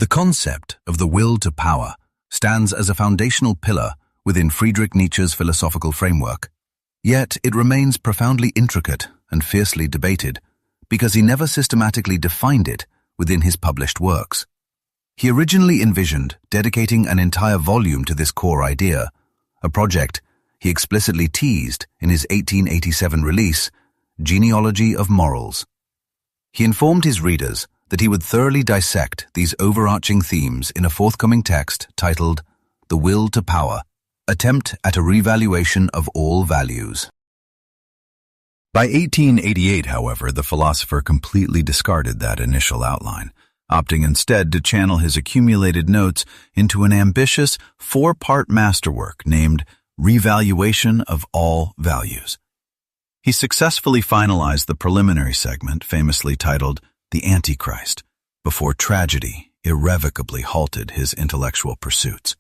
The concept of the will to power stands as a foundational pillar within Friedrich Nietzsche's philosophical framework. Yet it remains profoundly intricate and fiercely debated because he never systematically defined it within his published works. He originally envisioned dedicating an entire volume to this core idea, a project he explicitly teased in his 1887 release, Genealogy of Morals. He informed his readers that he would thoroughly dissect these overarching themes in a forthcoming text titled The Will to Power, Attempt at a Revaluation of All Values. By 1888, however, the philosopher completely discarded that initial outline, opting instead to channel his accumulated notes into an ambitious four-part masterwork named Revaluation of All Values. He successfully finalized the preliminary segment, famously titled The Antichrist, before tragedy irrevocably halted his intellectual pursuits.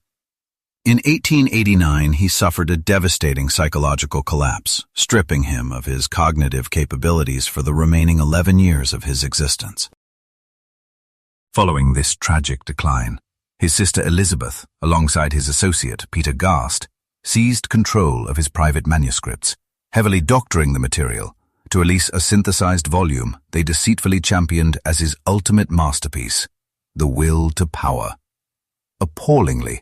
In 1889, he suffered a devastating psychological collapse, stripping him of his cognitive capabilities for the remaining 11 years of his existence. Following this tragic decline, his sister Elizabeth, alongside his associate Peter Gast, seized control of his private manuscripts, heavily doctoring the material to release a synthesized volume they deceitfully championed as his ultimate masterpiece, The Will to Power. Appallingly,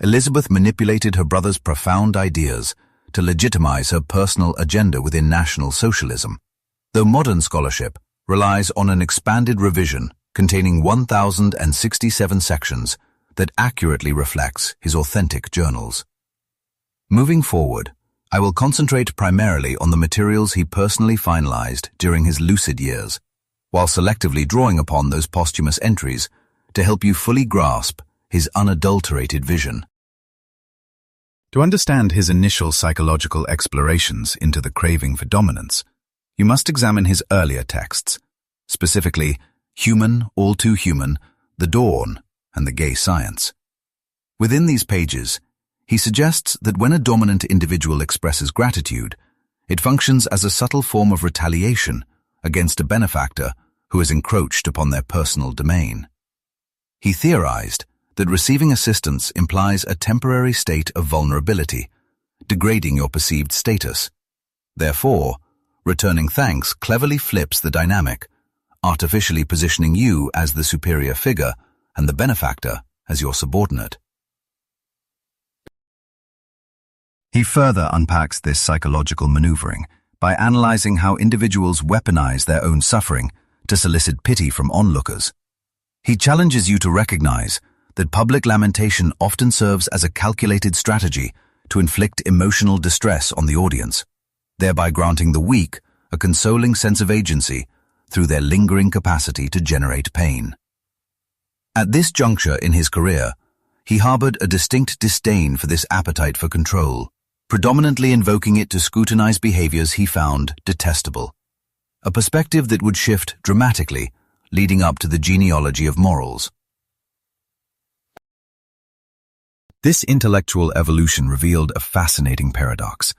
Elizabeth manipulated her brother's profound ideas to legitimize her personal agenda within National Socialism, though modern scholarship relies on an expanded revision containing 1,067 sections that accurately reflects his authentic journals. Moving forward, I will concentrate primarily on the materials he personally finalized during his lucid years, while selectively drawing upon those posthumous entries to help you fully grasp his unadulterated vision. To understand his initial psychological explorations into the craving for dominance, you must examine his earlier texts, specifically Human, All Too Human, The Dawn, and The Gay Science. Within these pages, he suggests that when a dominant individual expresses gratitude, it functions as a subtle form of retaliation against a benefactor who has encroached upon their personal domain. He theorized that receiving assistance implies a temporary state of vulnerability, degrading your perceived status. Therefore, returning thanks cleverly flips the dynamic, artificially positioning you as the superior figure and the benefactor as your subordinate. He further unpacks this psychological maneuvering by analyzing how individuals weaponize their own suffering to solicit pity from onlookers. He challenges you to recognize that public lamentation often serves as a calculated strategy to inflict emotional distress on the audience, thereby granting the weak a consoling sense of agency through their lingering capacity to generate pain. At this juncture in his career, he harbored a distinct disdain for this appetite for control, predominantly invoking it to scrutinize behaviors he found detestable, a perspective that would shift dramatically leading up to the Genealogy of Morals. This intellectual evolution revealed a fascinating paradox.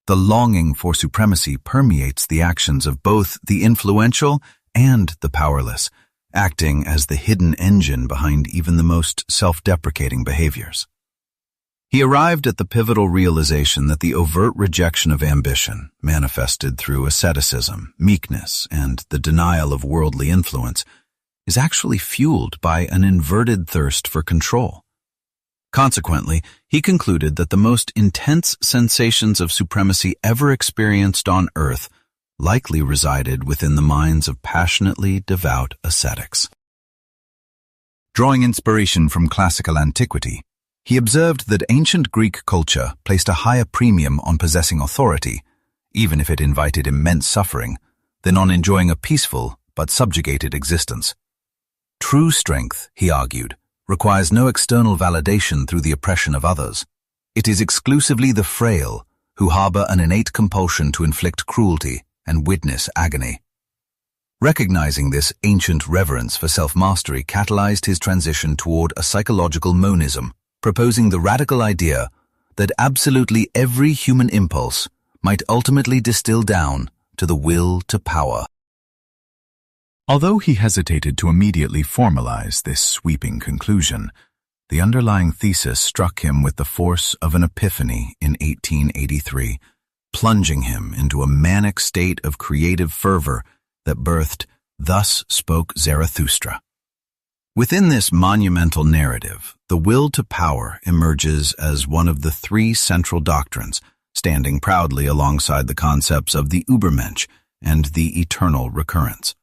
The longing for supremacy permeates the actions of both the influential and the powerless, acting as the hidden engine behind even the most self-deprecating behaviors. He arrived at the pivotal realization that the overt rejection of ambition, manifested through asceticism, meekness, and the denial of worldly influence, is actually fueled by an inverted thirst for control. Consequently, he concluded that the most intense sensations of supremacy ever experienced on earth likely resided within the minds of passionately devout ascetics. Drawing inspiration from classical antiquity, he observed that ancient Greek culture placed a higher premium on possessing authority, even if it invited immense suffering, than on enjoying a peaceful but subjugated existence. True strength, he argued, requires no external validation through the oppression of others. It is exclusively the frail who harbor an innate compulsion to inflict cruelty and witness agony. Recognizing this ancient reverence for self-mastery catalyzed his transition toward a psychological monism, proposing the radical idea that absolutely every human impulse might ultimately distill down to the will to power. Although he hesitated to immediately formalize this sweeping conclusion, the underlying thesis struck him with the force of an epiphany in 1883, plunging him into a manic state of creative fervor that birthed "Thus Spoke Zarathustra." Within this monumental narrative, the will to power emerges as one of the three central doctrines, standing proudly alongside the concepts of the Ubermensch and the eternal recurrence.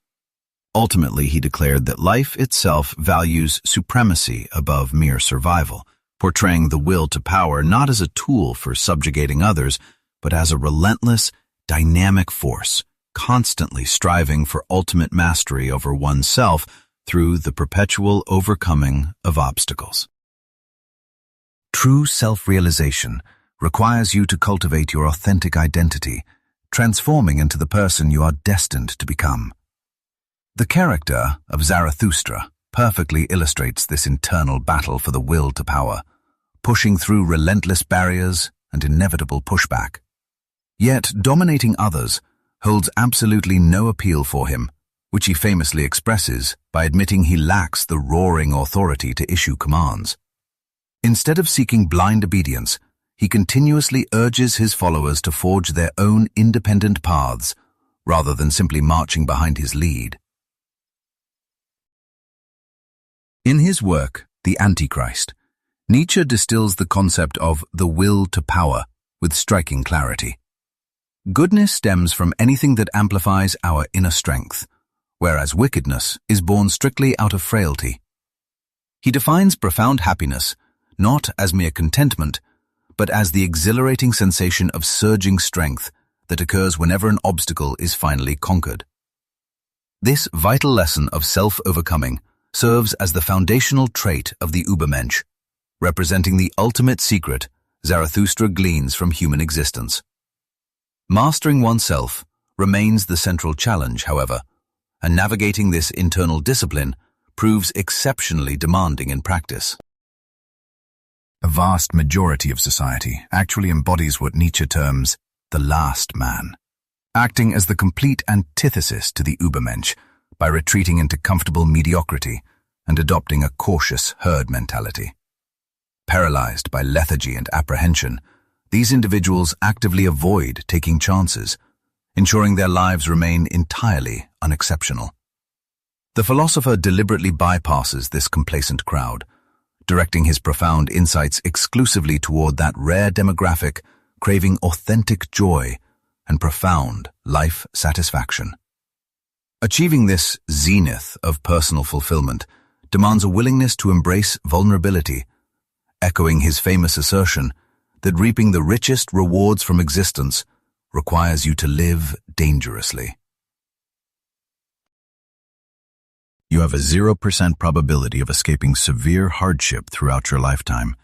Ultimately, he declared that life itself values supremacy above mere survival, portraying the will to power not as a tool for subjugating others, but as a relentless, dynamic force, constantly striving for ultimate mastery over oneself through the perpetual overcoming of obstacles. True self-realization requires you to cultivate your authentic identity, transforming into the person you are destined to become. The character of Zarathustra perfectly illustrates this internal battle for the will to power, pushing through relentless barriers and inevitable pushback. Yet dominating others holds absolutely no appeal for him, which he famously expresses by admitting he lacks the roaring authority to issue commands. Instead of seeking blind obedience, he continuously urges his followers to forge their own independent paths, rather than simply marching behind his lead. In his work, The Antichrist, Nietzsche distills the concept of the will to power with striking clarity. Goodness stems from anything that amplifies our inner strength, whereas wickedness is born strictly out of frailty. He defines profound happiness not as mere contentment, but as the exhilarating sensation of surging strength that occurs whenever an obstacle is finally conquered. This vital lesson of self-overcoming serves as the foundational trait of the Übermensch, representing the ultimate secret Zarathustra gleans from human existence. Mastering oneself remains the central challenge, however, and navigating this internal discipline proves exceptionally demanding in practice. A vast majority of society actually embodies what Nietzsche terms the last man, acting as the complete antithesis to the Ubermensch by retreating into comfortable mediocrity and adopting a cautious herd mentality. Paralyzed by lethargy and apprehension, these individuals actively avoid taking chances, ensuring their lives remain entirely unexceptional. The philosopher deliberately bypasses this complacent crowd, directing his profound insights exclusively toward that rare demographic craving authentic joy and profound life satisfaction. Achieving this zenith of personal fulfillment demands a willingness to embrace vulnerability, echoing his famous assertion that reaping the richest rewards from existence requires you to live dangerously. You have a 0% probability of escaping severe hardship throughout your lifetime,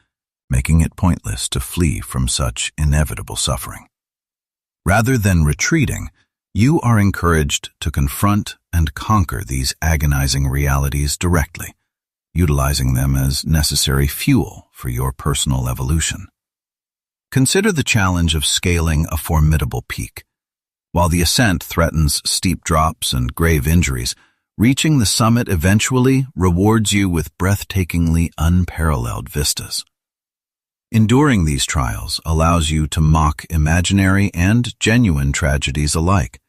making it pointless to flee from such inevitable suffering. Rather than retreating, you are encouraged to confront and conquer these agonizing realities directly, utilizing them as necessary fuel for your personal evolution. Consider the challenge of scaling a formidable peak. While the ascent threatens steep drops and grave injuries, reaching the summit eventually rewards you with breathtakingly unparalleled vistas. Enduring these trials allows you to mock imaginary and genuine tragedies alike,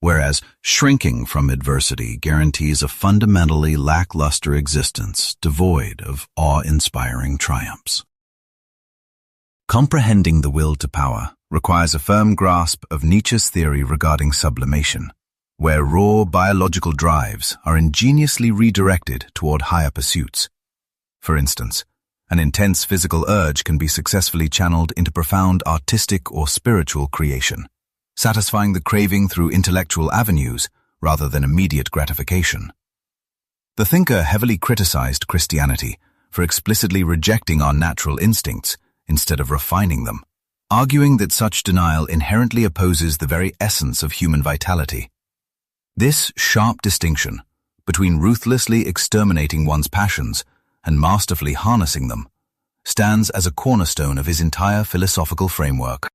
whereas shrinking from adversity guarantees a fundamentally lackluster existence devoid of awe-inspiring triumphs. Comprehending the will to power requires a firm grasp of Nietzsche's theory regarding sublimation, where raw biological drives are ingeniously redirected toward higher pursuits. For instance, an intense physical urge can be successfully channeled into profound artistic or spiritual creation, satisfying the craving through intellectual avenues rather than immediate gratification. The thinker heavily criticized Christianity for explicitly rejecting our natural instincts instead of refining them, arguing that such denial inherently opposes the very essence of human vitality. This sharp distinction between ruthlessly exterminating one's passions and masterfully harnessing them stands as a cornerstone of his entire philosophical framework.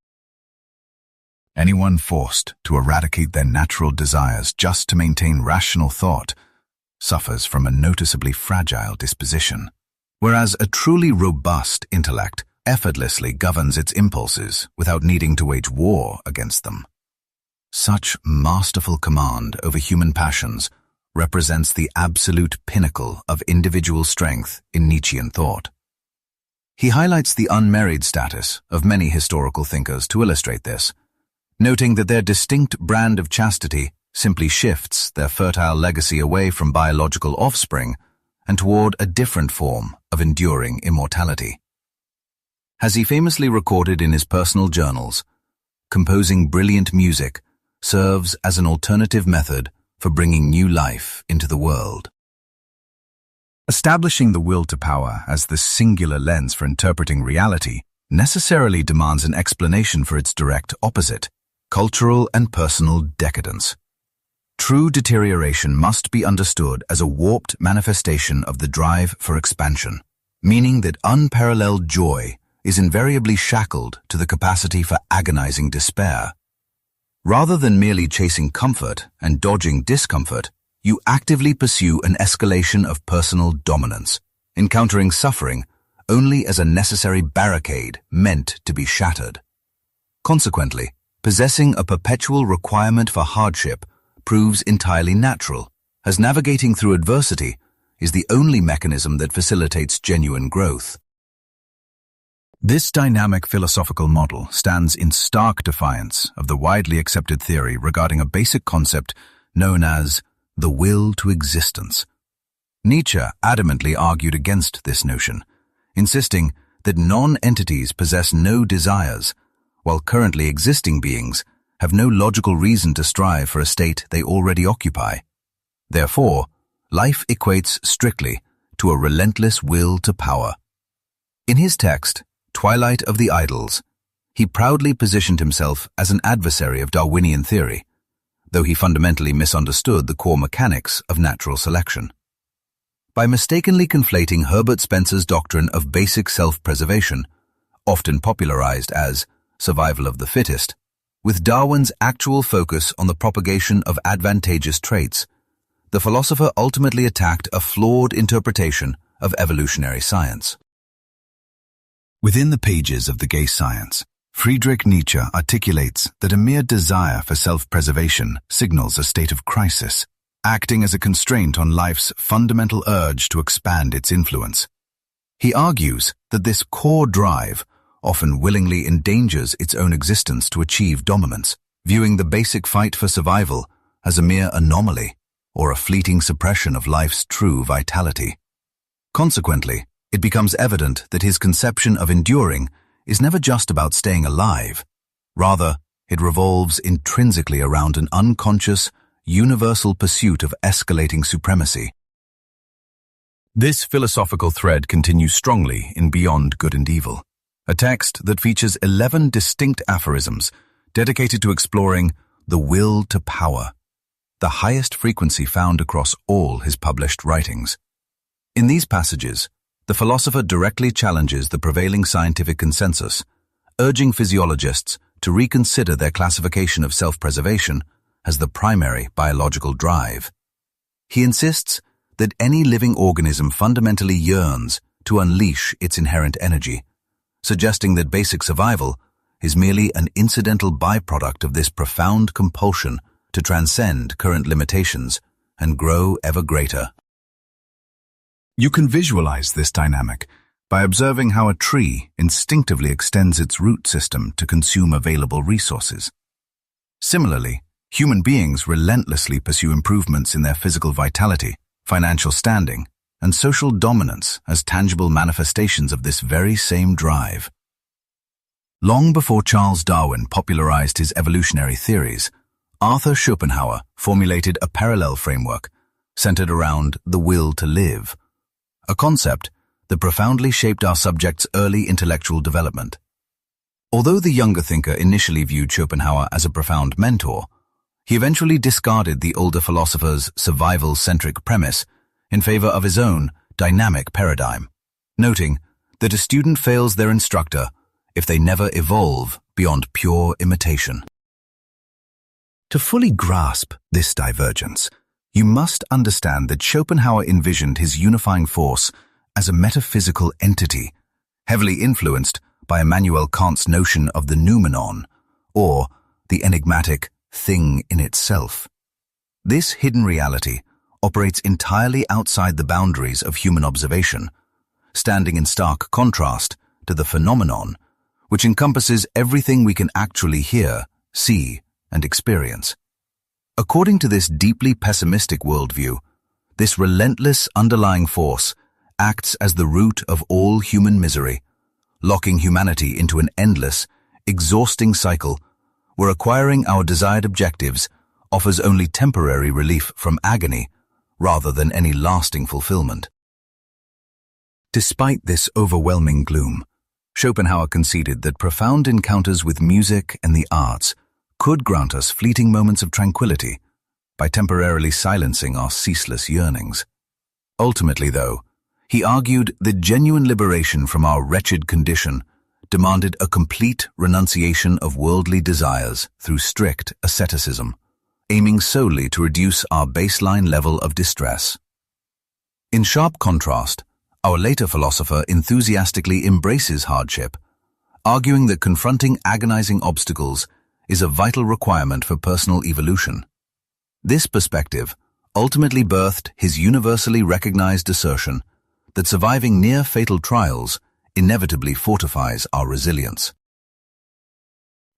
Anyone forced to eradicate their natural desires just to maintain rational thought suffers from a noticeably fragile disposition, whereas a truly robust intellect effortlessly governs its impulses without needing to wage war against them. Such masterful command over human passions represents the absolute pinnacle of individual strength in Nietzschean thought. He highlights the unmarried status of many historical thinkers to illustrate this, noting that their distinct brand of chastity simply shifts their fertile legacy away from biological offspring and toward a different form of enduring immortality. As he famously recorded in his personal journals, composing brilliant music serves as an alternative method for bringing new life into the world. Establishing the will to power as the singular lens for interpreting reality necessarily demands an explanation for its direct opposite, cultural and personal decadence. True deterioration must be understood as a warped manifestation of the drive for expansion, meaning that unparalleled joy is invariably shackled to the capacity for agonizing despair. Rather than merely chasing comfort and dodging discomfort, you actively pursue an escalation of personal dominance, encountering suffering only as a necessary barricade meant to be shattered. Consequently, possessing a perpetual requirement for hardship proves entirely natural, as navigating through adversity is the only mechanism that facilitates genuine growth. This dynamic philosophical model stands in stark defiance of the widely accepted theory regarding a basic concept known as the will to existence. Nietzsche adamantly argued against this notion, insisting that non-entities possess no desires, while currently existing beings have no logical reason to strive for a state they already occupy. Therefore, life equates strictly to a relentless will to power. In his text, Twilight of the Idols, he proudly positioned himself as an adversary of Darwinian theory, though he fundamentally misunderstood the core mechanics of natural selection. By mistakenly conflating Herbert Spencer's doctrine of basic self-preservation, often popularized as survival of the fittest, with Darwin's actual focus on the propagation of advantageous traits, the philosopher ultimately attacked a flawed interpretation of evolutionary science. Within the pages of The Gay Science, Friedrich Nietzsche articulates that a mere desire for self-preservation signals a state of crisis, acting as a constraint on life's fundamental urge to expand its influence. He argues that this core drive often willingly endangers its own existence to achieve dominance, viewing the basic fight for survival as a mere anomaly or a fleeting suppression of life's true vitality. Consequently, it becomes evident that his conception of enduring is never just about staying alive. Rather, it revolves intrinsically around an unconscious, universal pursuit of escalating supremacy. This philosophical thread continues strongly in Beyond Good and Evil, a text that features 11 distinct aphorisms dedicated to exploring the will to power, the highest frequency found across all his published writings. In these passages, the philosopher directly challenges the prevailing scientific consensus, urging physiologists to reconsider their classification of self-preservation as the primary biological drive. He insists that any living organism fundamentally yearns to unleash its inherent energy, suggesting that basic survival is merely an incidental byproduct of this profound compulsion to transcend current limitations and grow ever greater. You can visualize this dynamic by observing how a tree instinctively extends its root system to consume available resources. Similarly, human beings relentlessly pursue improvements in their physical vitality, financial standing, and social dominance as tangible manifestations of this very same drive. Long before Charles Darwin popularized his evolutionary theories, Arthur Schopenhauer formulated a parallel framework centered around the will to live, a concept that profoundly shaped our subject's early intellectual development. Although the younger thinker initially viewed Schopenhauer as a profound mentor, he eventually discarded the older philosopher's survival-centric premise in favor of his own dynamic paradigm, noting that a student fails their instructor if they never evolve beyond pure imitation. To fully grasp this divergence, You must understand that Schopenhauer envisioned his unifying force as a metaphysical entity, heavily influenced by Immanuel Kant's notion of the noumenon, or the enigmatic thing in itself. This hidden reality operates entirely outside the boundaries of human observation, standing in stark contrast to the phenomenon, which encompasses everything we can actually hear, see, and experience. According to this deeply pessimistic worldview, this relentless underlying force acts as the root of all human misery, locking humanity into an endless, exhausting cycle where acquiring our desired objectives offers only temporary relief from agony rather than any lasting fulfillment. Despite this overwhelming gloom, Schopenhauer conceded that profound encounters with music and the arts could grant us fleeting moments of tranquility by temporarily silencing our ceaseless yearnings. Ultimately, though, he argued that genuine liberation from our wretched condition demanded a complete renunciation of worldly desires through strict asceticism, aiming solely to reduce our baseline level of distress. In sharp contrast, our later philosopher enthusiastically embraces hardship, arguing that confronting agonizing obstacles is a vital requirement for personal evolution. This perspective ultimately birthed his universally recognized assertion that surviving near-fatal trials inevitably fortifies our resilience.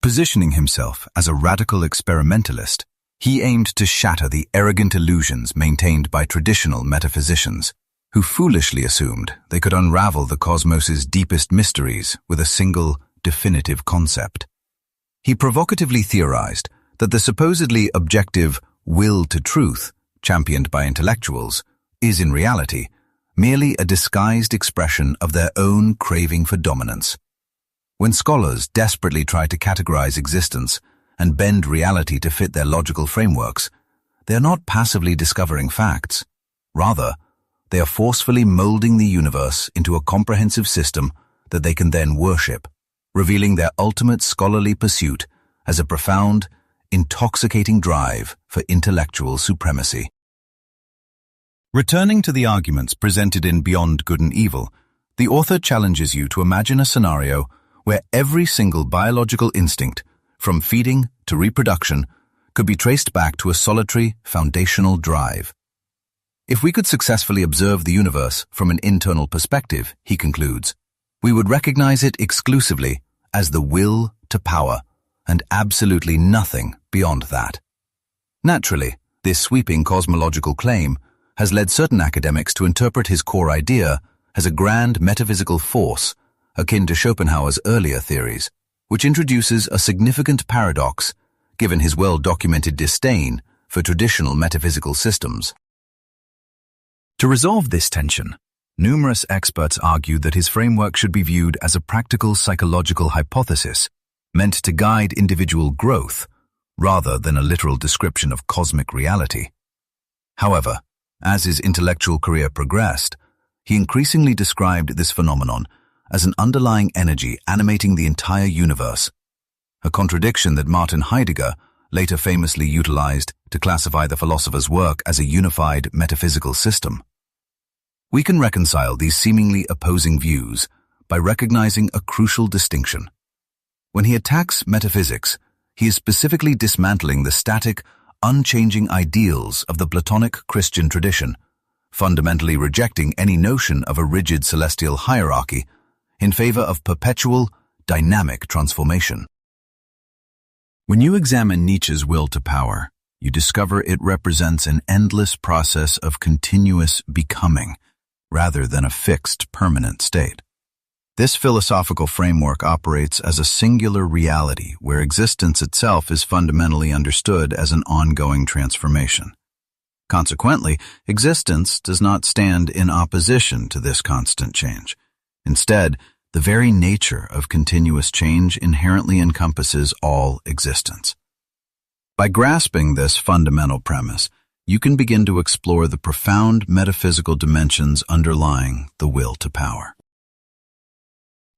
Positioning himself as a radical experimentalist, he aimed to shatter the arrogant illusions maintained by traditional metaphysicians, who foolishly assumed they could unravel the cosmos's deepest mysteries with a single, definitive concept. He provocatively theorized that the supposedly objective will to truth, championed by intellectuals, is in reality merely a disguised expression of their own craving for dominance. When scholars desperately try to categorize existence and bend reality to fit their logical frameworks, they are not passively discovering facts. Rather, they are forcefully molding the universe into a comprehensive system that they can then worship, revealing their ultimate scholarly pursuit as a profound, intoxicating drive for intellectual supremacy. Returning to the arguments presented in Beyond Good and Evil, the author challenges you to imagine a scenario where every single biological instinct, from feeding to reproduction, could be traced back to a solitary, foundational drive. If we could successfully observe the universe from an internal perspective, he concludes, we would recognize it exclusively as the will to power, and absolutely nothing beyond that. Naturally, this sweeping cosmological claim has led certain academics to interpret his core idea as a grand metaphysical force akin to Schopenhauer's earlier theories, which introduces a significant paradox given his well-documented disdain for traditional metaphysical systems. To resolve this tension, numerous experts argue that his framework should be viewed as a practical psychological hypothesis meant to guide individual growth rather than a literal description of cosmic reality. However, as his intellectual career progressed, he increasingly described this phenomenon as an underlying energy animating the entire universe, a contradiction that Martin Heidegger later famously utilized to classify the philosopher's work as a unified metaphysical system. We can reconcile these seemingly opposing views by recognizing a crucial distinction. When he attacks metaphysics, he is specifically dismantling the static, unchanging ideals of the Platonic Christian tradition, fundamentally rejecting any notion of a rigid celestial hierarchy in favor of perpetual, dynamic transformation. When you examine Nietzsche's will to power, you discover it represents an endless process of continuous becoming, rather than a fixed, permanent state. This philosophical framework operates as a singular reality where existence itself is fundamentally understood as an ongoing transformation. Consequently, existence does not stand in opposition to this constant change. Instead, the very nature of continuous change inherently encompasses all existence. By grasping this fundamental premise, you can begin to explore the profound metaphysical dimensions underlying the will to power.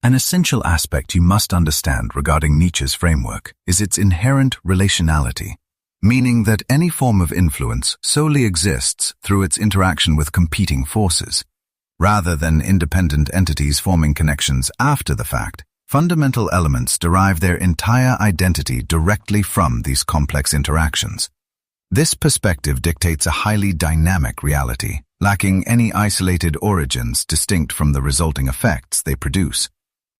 An essential aspect you must understand regarding Nietzsche's framework is its inherent relationality. meaning that any form of influence solely exists through its interaction with competing forces. Rather than independent entities forming connections after the fact, fundamental elements derive their entire identity directly from these complex interactions. This perspective dictates a highly dynamic reality, lacking any isolated origins distinct from the resulting effects they produce.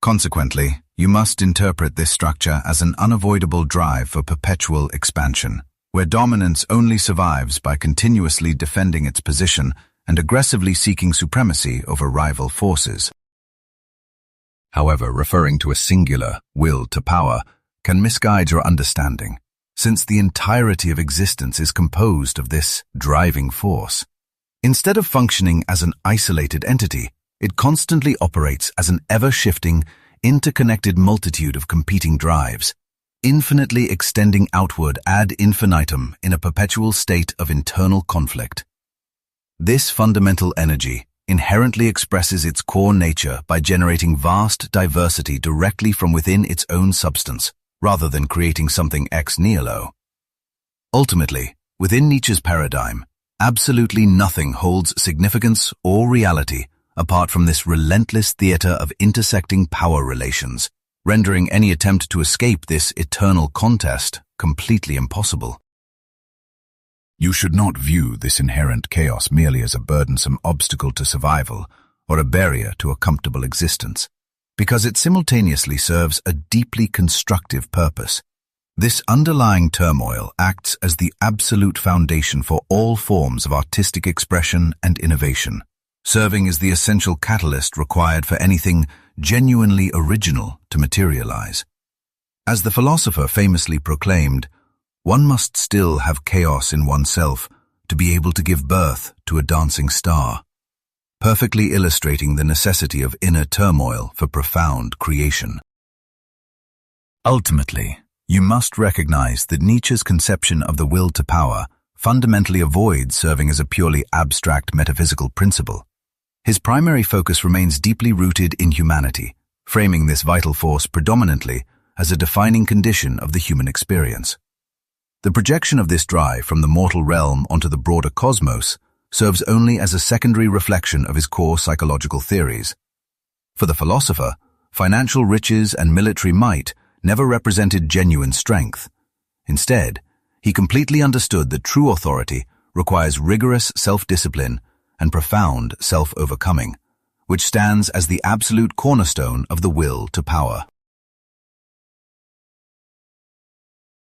Consequently, you must interpret this structure as an unavoidable drive for perpetual expansion, where dominance only survives by continuously defending its position and aggressively seeking supremacy over rival forces. However, referring to a singular will to power can misguide your understanding, since the entirety of existence is composed of this driving force. Instead of functioning as an isolated entity, it constantly operates as an ever-shifting, interconnected multitude of competing drives, infinitely extending outward ad infinitum in a perpetual state of internal conflict. This fundamental energy inherently expresses its core nature by generating vast diversity directly from within its own substance, rather than creating something ex nihilo. Ultimately, within Nietzsche's paradigm, absolutely nothing holds significance or reality apart from this relentless theater of intersecting power relations, rendering any attempt to escape this eternal contest completely impossible. You should not view this inherent chaos merely as a burdensome obstacle to survival or a barrier to a comfortable existence, because it simultaneously serves a deeply constructive purpose. This underlying turmoil acts as the absolute foundation for all forms of artistic expression and innovation, serving as the essential catalyst required for anything genuinely original to materialize. As the philosopher famously proclaimed, one must still have chaos in oneself to be able to give birth to a dancing star, perfectly illustrating the necessity of inner turmoil for profound creation. Ultimately, you must recognize that Nietzsche's conception of the will to power fundamentally avoids serving as a purely abstract metaphysical principle. His primary focus remains deeply rooted in humanity, framing this vital force predominantly as a defining condition of the human experience. The projection of this drive from the mortal realm onto the broader cosmos serves only as a secondary reflection of his core psychological theories. For the philosopher, financial riches and military might never represented genuine strength. Instead, he completely understood that true authority requires rigorous self-discipline and profound self-overcoming, which stands as the absolute cornerstone of the will to power.